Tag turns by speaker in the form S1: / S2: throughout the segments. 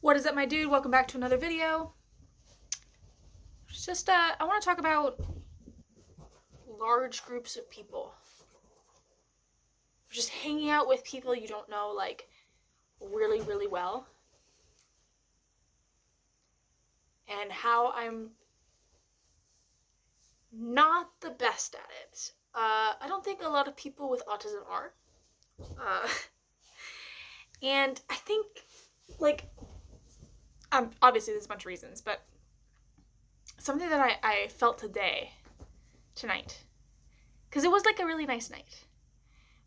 S1: What is up, my dude? Welcome back to another video. It's just, I want to talk about large groups of people. Just hanging out with people you don't know, like, really, really well. And how I'm not the best at it. I don't think a lot of people with autism are. Uh, and I think, like, obviously there's a bunch of reasons, but something that I felt tonight, because it was like a really nice night.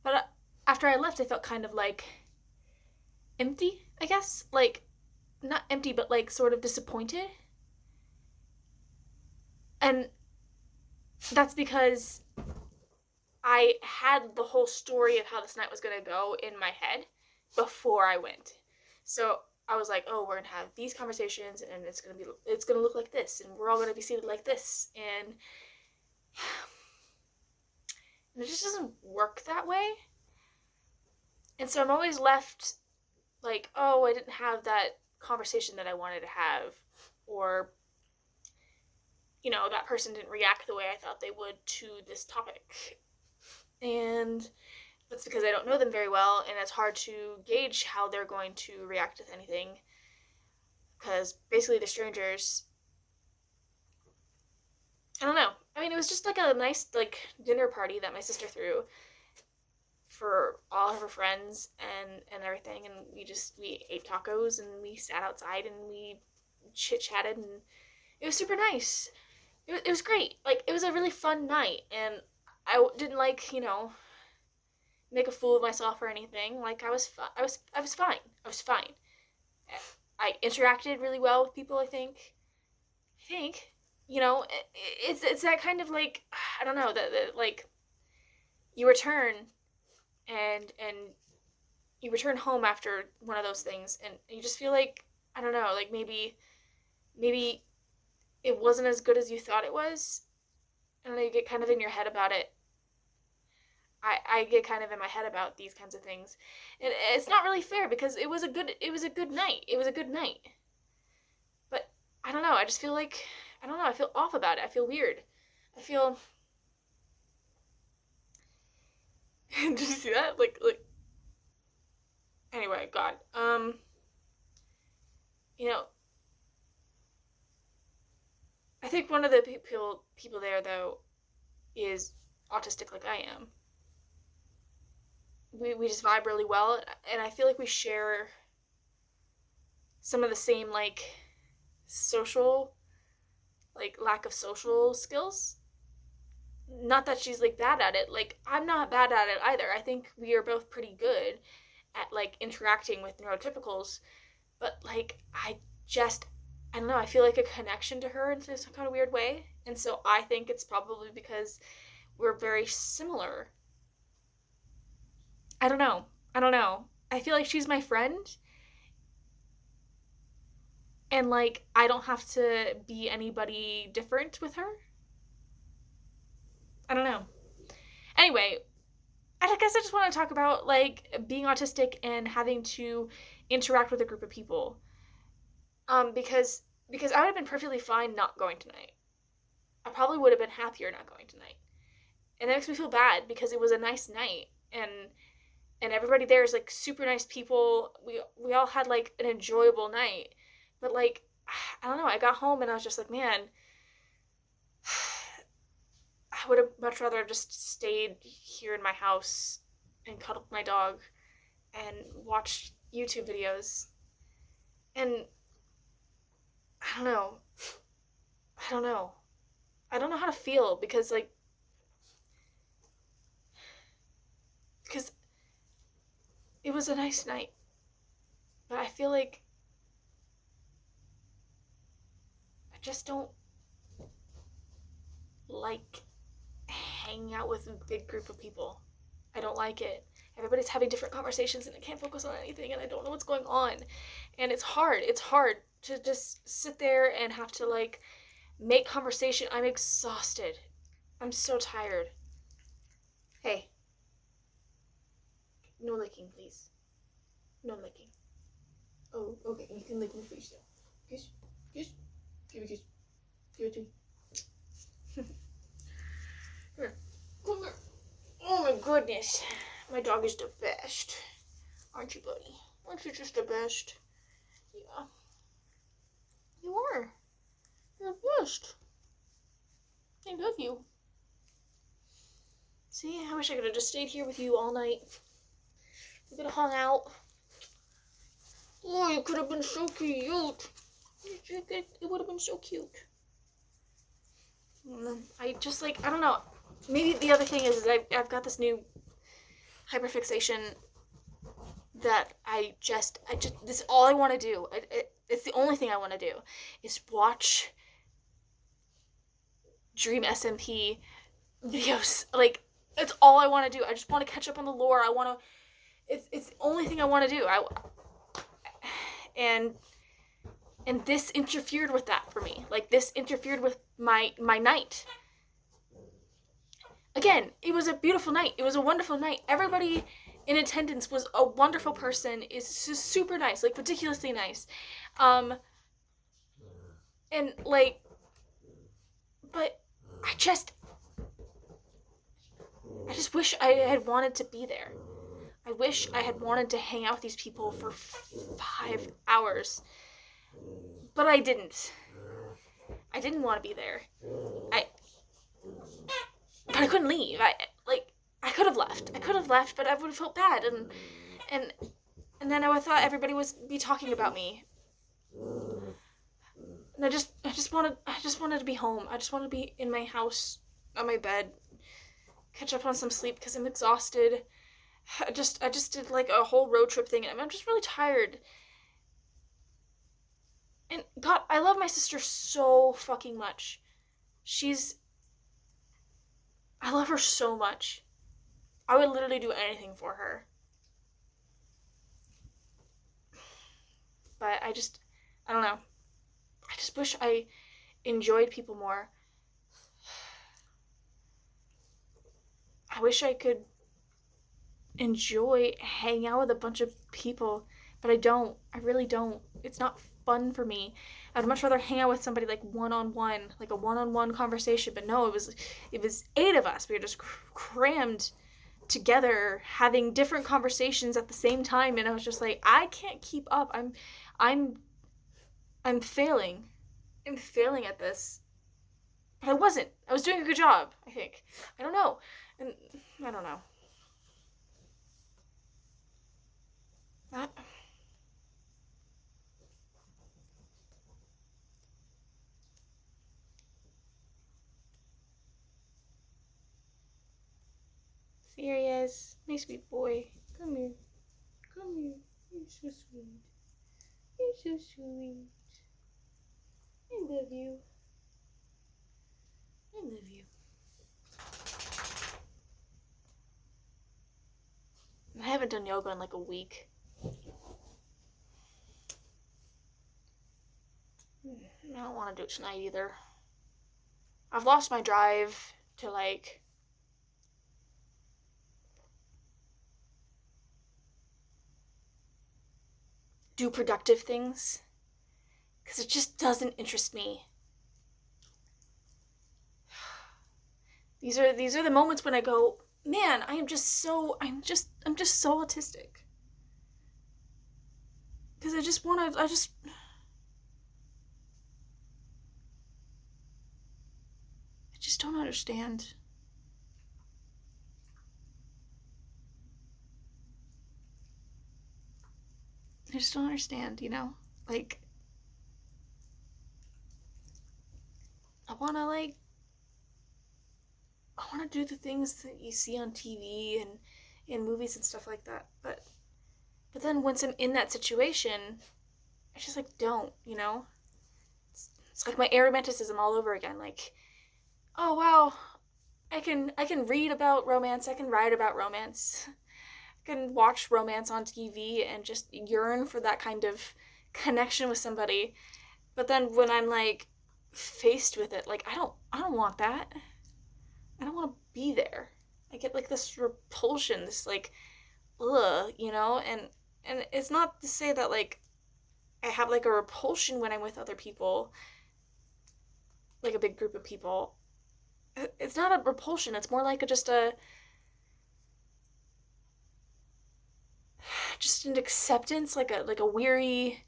S1: But after I left, I felt kind of like empty, I guess. Like, not empty, but like sort of disappointed. And that's because I had the whole story of how this night was going to go in my head before I went. So I was like, oh, we're going to have these conversations and it's going to look like this and we're all going to be seated like this. And it just doesn't work that way. And so I'm always left like, oh, I didn't have that conversation that I wanted to have, or, that person didn't react the way I thought they would to this topic. And that's because I don't know them very well, and it's hard to gauge how they're going to react with anything, because basically they're strangers. I don't know. I mean, it was just like a nice, like, dinner party that my sister threw for all of her friends and everything, and we ate tacos and we sat outside and we chit-chatted, and it was super nice. It was great. Like, it was a really fun night, and I didn't, like, make a fool of myself or anything. Like, I was fine. I was fine. I interacted really well with people, I think. It's that kind of, like, I don't know, that like, you return and you return home after one of those things, and you just feel like, I don't know, like, maybe it wasn't as good as you thought it was, and then you get kind of in your head about it. I get kind of in my head about these kinds of things, and it's not really fair because it was a good night. It was a good night, but I don't know. I just feel like, I don't know. I feel off about it. I feel weird. I feel. Did you see that? Like. Anyway, God. You know, I think one of the people there though is autistic like I am. We just vibe really well, and I feel like we share some of the same, like, social, like, lack of social skills. Not that she's, like, bad at it. Like, I'm not bad at it either. I think we are both pretty good at, like, interacting with neurotypicals, but, like, I don't know, I feel like a connection to her in some kind of weird way, and so I think it's probably because we're very similar. I don't know. I feel like she's my friend, and, like, I don't have to be anybody different with her. I don't know. Anyway, I guess I just want to talk about, like, being autistic and having to interact with a group of people. Because I would have been perfectly fine not going tonight. I probably would have been happier not going tonight. And that makes me feel bad because it was a nice night, and everybody there is, like, super nice people. We all had, like, an enjoyable night. But, like, I don't know, I got home and I was just like, man, I would have much rather just stayed here in my house and cuddled my dog and watched YouTube videos. And I don't know. I don't know. I don't know how to feel because it was a nice night. But I feel like I just don't like hanging out with a big group of people. I don't like it. Everybody's having different conversations and I can't focus on anything and I don't know what's going on. And it's hard. It's hard to just sit there and have to, like, make conversation. I'm exhausted. I'm so tired. Hey, no licking, please. No licking. Oh, okay. You can lick my face now. Kiss. Kiss. Give me a kiss. Give it to me. Here. Come here. Oh my goodness. My dog is the best. Aren't you, buddy? Aren't you just the best? Yeah. You are. You're the best. I love you. See, I wish I could have just stayed here with you all night. We could have hung out. Oh, you could have been so cute. It would have been so cute. I just I don't know. Maybe the other thing is I've got this new hyperfixation that this is all I want to do. It's the only thing I want to do is watch Dream SMP videos. It's all I want to do. I just want to catch up on the lore. I want to. It's the only thing I want to do. And this interfered with that for me. This interfered with my night. Again, it was a beautiful night. It was a wonderful night. Everybody in attendance was a wonderful person. Is super nice, ridiculously nice. And but I just wish I had wanted to be there. I wish I had wanted to hang out with these people for 5 hours. But I didn't. I didn't want to be there. But I couldn't leave. I could have left. But I would have felt bad, and then I would have thought everybody would be talking about me. And I just wanted to be home. I just wanted to be in my house, on my bed, catch up on some sleep because I'm exhausted. I just did a whole road trip thing, and I'm just really tired. And God, I love my sister so fucking much. I love her so much. I would literally do anything for her. But I don't know. I just wish I enjoyed people more. I wish I could enjoy hanging out with a bunch of people, but I don't. I really don't. It's not fun for me. I'd much rather hang out with somebody one-on-one, a one-on-one conversation. But no, it was 8 of us. We were just crammed together, having different conversations at the same time, and I was just I can't keep up. I'm failing. I'm failing at this. But I wasn't. I was doing a good job, I think. I don't know. And I don't know. That Serious. My sweet boy. Come here. Come here. You're so sweet. You're so sweet. I love you. I love you. I haven't done yoga in a week. I don't want to do it tonight either. I've lost my drive to do productive things, because it just doesn't interest me. These are the moments when I go, man, I'm just so autistic. Because I just don't understand. I just don't understand, I want to do the things that you see on TV and in movies and stuff like that. But then once I'm in that situation, I just don't, It's my aromanticism all over again. Oh wow, I can read about romance, I can write about romance. I can watch romance on TV and just yearn for that kind of connection with somebody. But then when I'm faced with it, I don't want that. I don't want to be there. I get this repulsion, this ugh, and it's not to say that I have like a repulsion when I'm with other people, like a big group of people. It's not a repulsion, it's more like just an acceptance, like a weary,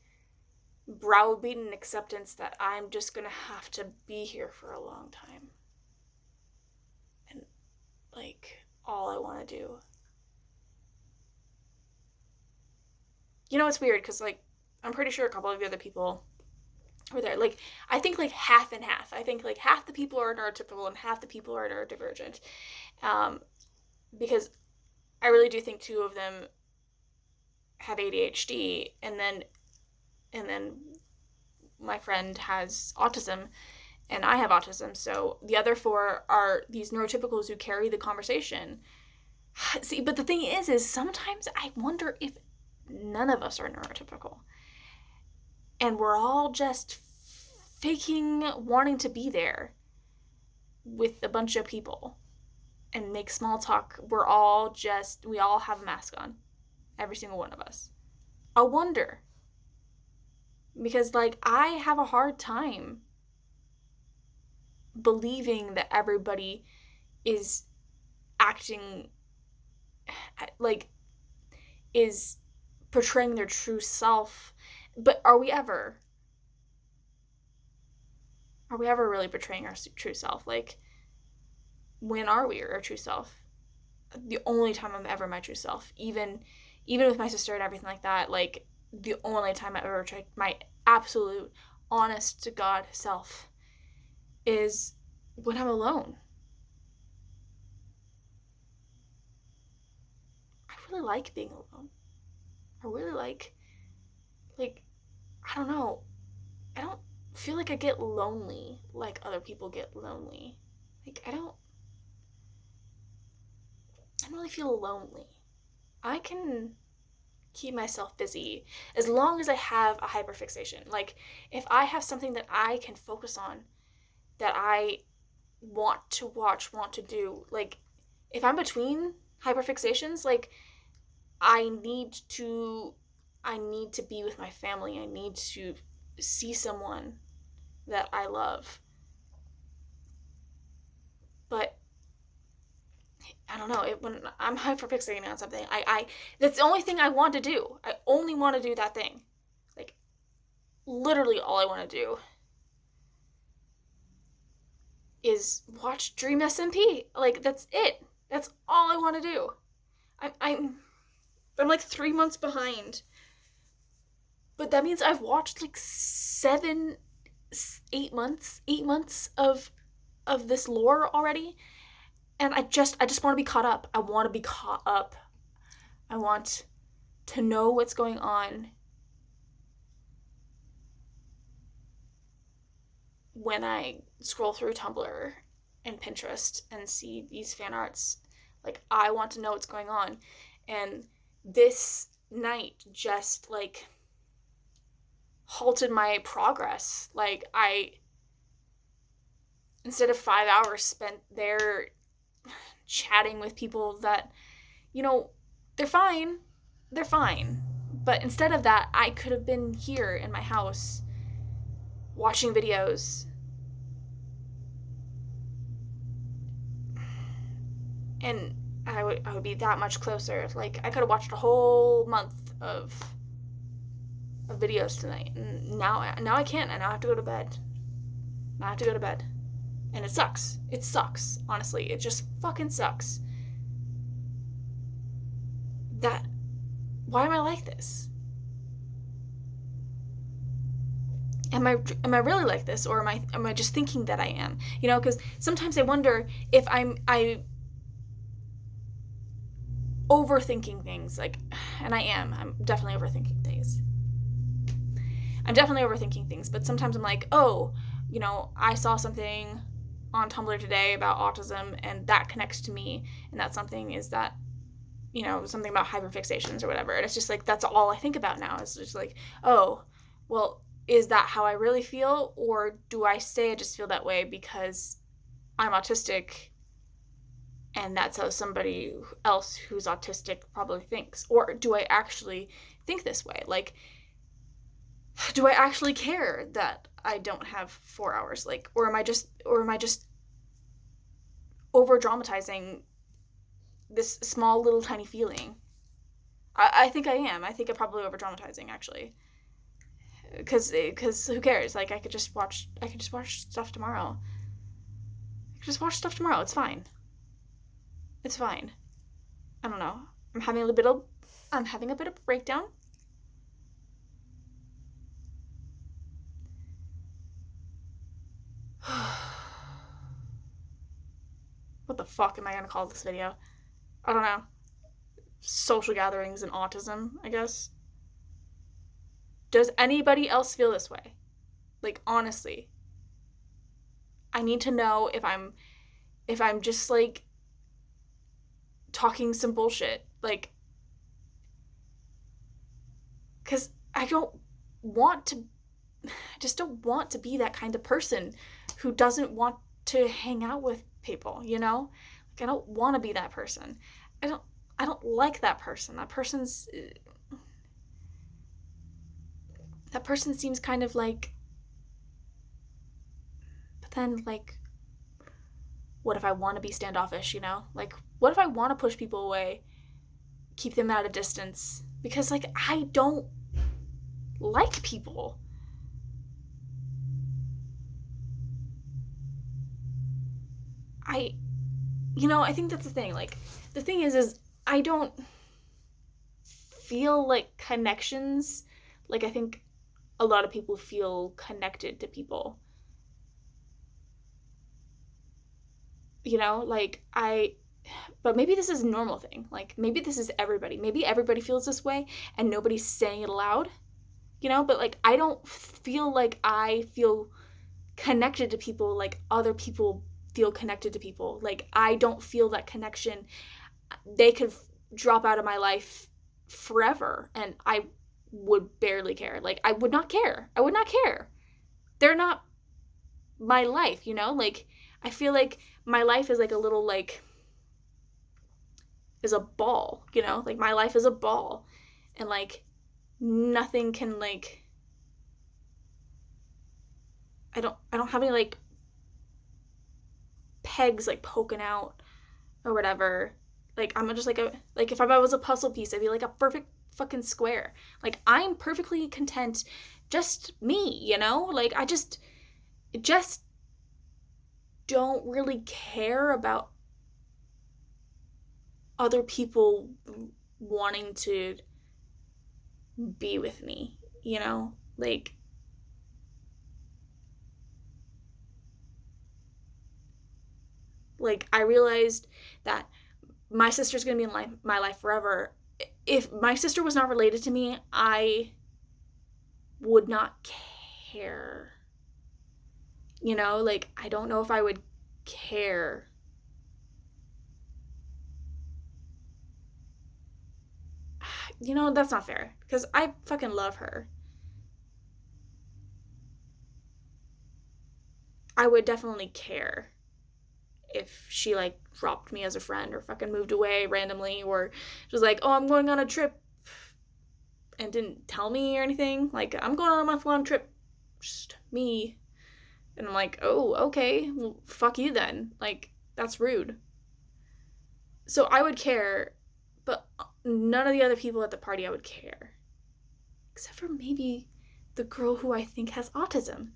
S1: browbeaten acceptance that I'm just gonna have to be here for a long time. And like all I want to do. You know, it's weird because like I'm pretty sure a couple of the other people were there. Like I think like half and half. I think like half the people are neurotypical and half the people are neurodivergent. Because I really do think two of them have ADHD, and then my friend has autism, and I have autism. So the other four are these neurotypicals who carry the conversation. See, but the thing is sometimes I wonder if none of us are neurotypical. And we're all just faking wanting to be there with a bunch of people and make small talk. We all have a mask on. Every single one of us. I wonder. Because, like, I have a hard time believing that everybody is acting, like, is portraying their true self. But are we ever? Are we ever really portraying our true self? Like, when are we our true self? The only time I'm ever my true self, even with my sister and everything like that, like, the only time I've ever tried my absolute, honest to God self is when I'm alone. I really like being alone. I really like, I don't know. I don't feel like I get lonely like other people get lonely. Like, I don't really feel lonely. I can keep myself busy as long as I have a hyperfixation. Like, if I have something that I can focus on, that I want to watch, want to do, like, if I'm between hyperfixations, like, I need to be with my family. I need to see someone that I love. But I don't know, when I'm hyperfixating on something, I that's the only thing I want to do. I only want to do that thing. Like, literally all I want to do is watch Dream SMP. Like, that's it. That's all I want to do. I'm like 3 months behind. But that means I've watched like 8 months of this lore already. And I just want to be caught up. I want to be caught up. I want to know what's going on when I scroll through Tumblr and Pinterest and see these fan arts. Like, I want to know what's going on. And this night just, like, halted my progress. Like, instead of 5 hours spent there chatting with people that, you know, they're fine. But instead of that, I could have been here in my house watching videos. And I would be that much closer. Like, I could have watched a whole month of videos tonight. And now I can't. And now I have to go to bed. And it sucks. Honestly. It just fucking sucks. Why am I like this? Am I really like this, or am I just thinking that I am? You know, because sometimes I wonder if I'm overthinking things, like, and I'm definitely overthinking things. But sometimes I'm like, oh, you know, I saw something on Tumblr today about autism, and that connects to me, and that something is that, you know, something about hyperfixations or whatever. And it's just like, that's all I think about now. It's just like, oh, well, is that how I really feel? Or do I say I just feel that way because I'm autistic and that's how somebody else who's autistic probably thinks? Or do I actually think this way? Like, do I actually care that I don't have 4 hours? Like, or am I just over dramatizing this small little tiny feeling? I think I am. I think I'm probably over dramatizing, actually. Because who cares? Like, I could just watch stuff tomorrow. It's fine. It's fine. I don't know. I'm having a bit of a breakdown. What the fuck am I gonna call this video? I don't know. Social gatherings and autism, I guess. Does anybody else feel this way? Like, honestly, I need to know if I'm just like talking some bullshit. Like, because I just don't want to be that kind of person who doesn't want to hang out with people, you know? Like, I don't want to be that person. I don't like that person. That person seems kind of like, but then like, what if I want to be standoffish, you know? Like, what if I want to push people away, keep them at a distance? Because, like, I don't like people. I think that's the thing. Like, the thing is I don't feel like connections. Like, I think a lot of people feel connected to people. But maybe this is a normal thing. Like, maybe this is everybody. Maybe everybody feels this way and nobody's saying it aloud, but like, I don't feel like I feel connected to people like other people feel connected to people. Like, I don't feel that connection. They could drop out of my life forever and I would barely care. Like, I would not care. They're not my life, like, I feel like my life is like a little, like, is a ball, like, my life is a ball, and like, nothing can, like, I don't have any, like, pegs, like, poking out or whatever. Like, I'm just like if I was a puzzle piece, I'd be like a perfect fucking square. Like, I'm perfectly content, just me, like, I just don't really care about other people wanting to be with me, like I realized that my sister's gonna be in my life forever. If my sister was not related to me, I would not care. Like, I don't know if I would care. That's not fair, because I fucking love her. I would definitely care if she, like, dropped me as a friend or fucking moved away randomly, or was like, oh, I'm going on a trip, and didn't tell me or anything. Like, I'm going on a month-long trip, just me. And I'm like, oh, okay, well, fuck you then. Like, that's rude. So I would care, but none of the other people at the party I would care. Except for maybe the girl who I think has autism.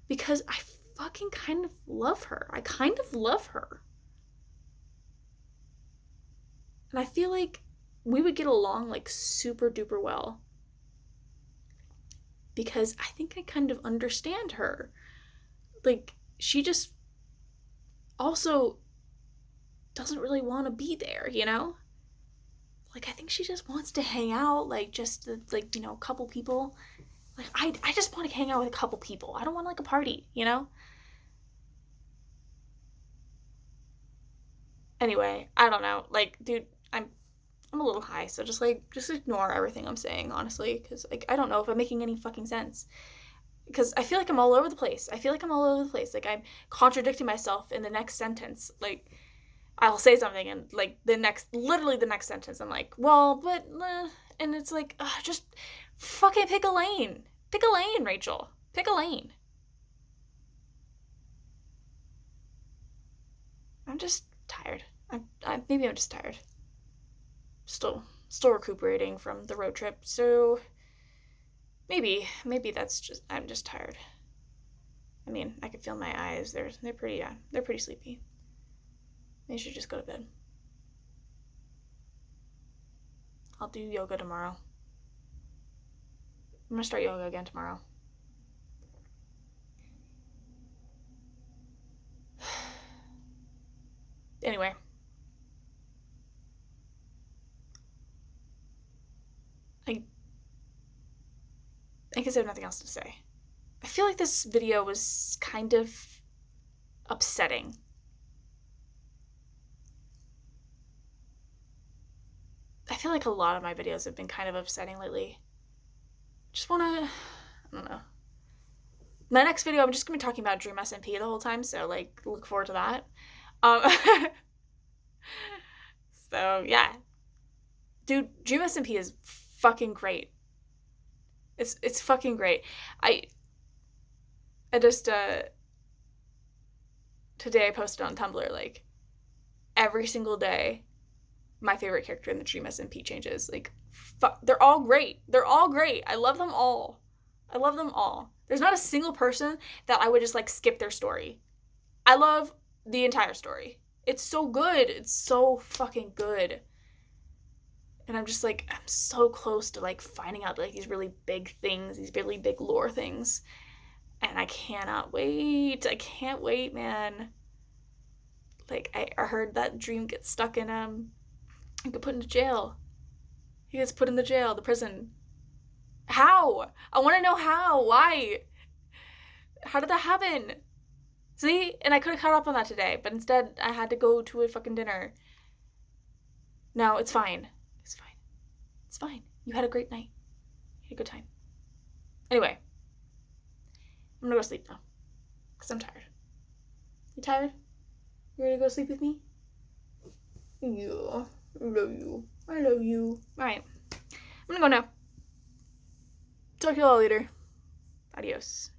S1: Because I fucking kind of love her. I kind of love her. And I feel like we would get along, like, super duper well. Because I think I kind of understand her. Like, she just also doesn't really want to be there, Like, I think she just wants to hang out, like, just, like, a couple people. Like, I just want to hang out with a couple people. I don't want, like, a party, Anyway, I don't know. Like, dude, I'm a little high, so just ignore everything I'm saying, honestly, because, like, I don't know if I'm making any fucking sense. Because I feel like I'm all over the place. Like, I'm contradicting myself in the next sentence. Like, I'll say something and, like, literally the next sentence, I'm like, well, but, and it's like, just fucking pick a lane. Pick a lane, Rachel. Pick a lane. I'm just tired. Maybe I'm just tired. Still recuperating from the road trip, so maybe that's just, I'm just tired. I mean, I can feel my eyes. They're pretty sleepy. They should just go to bed. I'll do yoga tomorrow. I'm gonna start yoga again tomorrow. Anyway. I guess I have nothing else to say. I feel like this video was kind of upsetting. I feel like a lot of my videos have been kind of upsetting lately. Just wanna, I don't know. My next video, I'm just gonna be talking about Dream SMP the whole time, so like, look forward to that. So yeah. Dude, Dream SMP is fucking great. It's fucking great. I just today I posted on Tumblr, like, every single day my favorite character in the Dream SMP changes. Like, they're all great. They're all great. I love them all. I love them all. There's not a single person that I would just like skip their story. I love the entire story. It's so good. It's so fucking good. And I'm just like, I'm so close to like finding out like these really big things, these really big lore things. And I cannot wait. I can't wait, man. Like, I heard that Dream gets stuck in he get put into jail. He gets put in the jail, the prison. How? I want to know how. Why? How did that happen? See? And I could have caught up on that today, but instead I had to go to a fucking dinner. No, it's fine. It's fine. It's fine. You had a great night. You had a good time. Anyway. I'm gonna go sleep now. Because I'm tired. You tired? You ready to go sleep with me? Yeah. I love you. I love you. Alright. I'm gonna go now. Talk to you all later. Adios.